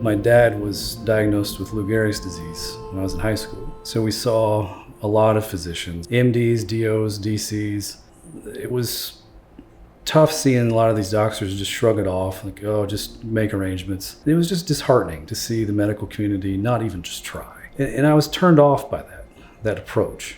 My dad was diagnosed with Lou Gehrig's disease when I was in high school. So we saw a lot of physicians, MDs, DOs, DCs. It was tough seeing a lot of these doctors just shrug it off, like, oh, just make arrangements. It was just disheartening to see the medical community not even just try. And I was turned off by that approach.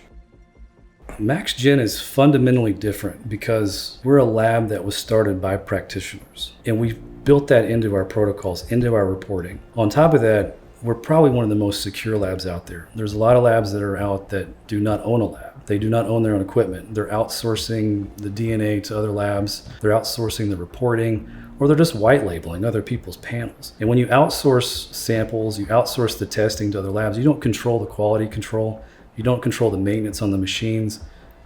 MaxGen is fundamentally different because we're a lab that was started by practitioners, and we built that into our protocols, into our reporting. On top of that, we're probably one of the most secure labs out there. There's a lot of labs that are out that do not own a lab. They do not own their own equipment. They're outsourcing the DNA to other labs. They're outsourcing the reporting, or they're just white labeling other people's panels. And when you outsource samples, you outsource the testing to other labs, you don't control the quality control. You don't control the maintenance on the machines.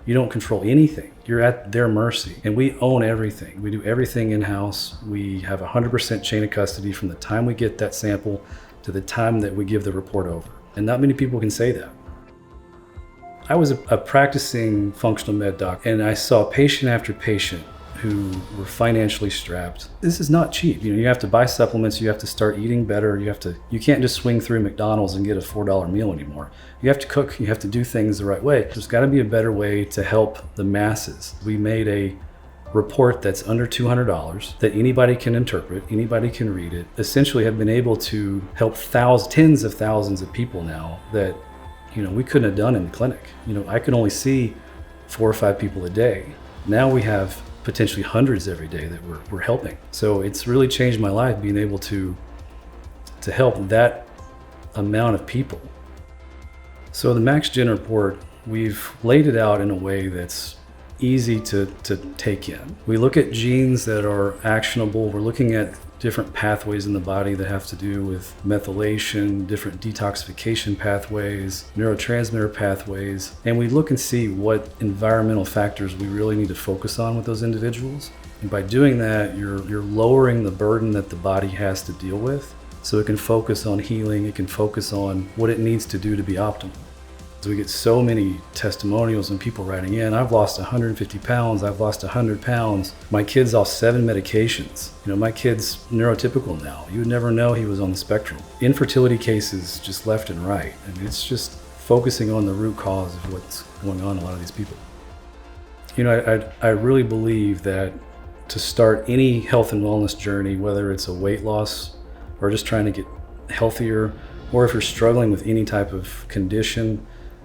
You don't control anything. You're at their mercy. And we own everything. We do everything in-house. We have 100% chain of custody from the time we get that sample to the time that we give the report over. And not many people can say that. I was a practicing functional med doc, and I saw patient after patient who were financially strapped. This is not cheap. You have to buy supplements, you have to start eating better, you can't just swing through McDonald's and get a $4 meal anymore. You have to cook, you have to do things the right way. There's gotta be a better way to help the masses. We made a report that's under $200 that anybody can interpret, anybody can read it. Essentially have been able to help tens of thousands of people now that we couldn't have done in the clinic. I could only see 4 or 5 people a day. Now we have potentially hundreds every day that we're helping. So it's really changed my life being able to help that amount of people. So the MaxGen report, we've laid it out in a way that's easy to take in. We look at genes that are actionable. We're looking at different pathways in the body that have to do with methylation, different detoxification pathways, neurotransmitter pathways, and we look and see what environmental factors we really need to focus on with those individuals. And by doing that, you're lowering the burden that the body has to deal with, so it can focus on healing, it can focus on what it needs to do to be optimal. So we get so many testimonials and people writing in, I've lost 150 pounds, I've lost 100 pounds. My kid's off 7 medications. My kid's neurotypical now. You would never know he was on the spectrum. Infertility cases just left and right. It's just focusing on the root cause of what's going on in a lot of these people. I really believe that to start any health and wellness journey, whether it's a weight loss or just trying to get healthier, or if you're struggling with any type of condition,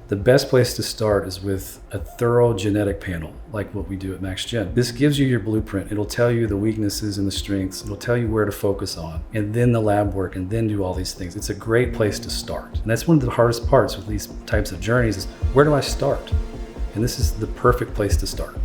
the best place to start is with a thorough genetic panel, like what we do at MaxGen. This gives you your blueprint. It'll tell you the weaknesses and the strengths. It'll tell you where to focus on, and then the lab work, and then do all these things. It's a great place to start. And that's one of the hardest parts with these types of journeys is, where do I start? And this is the perfect place to start.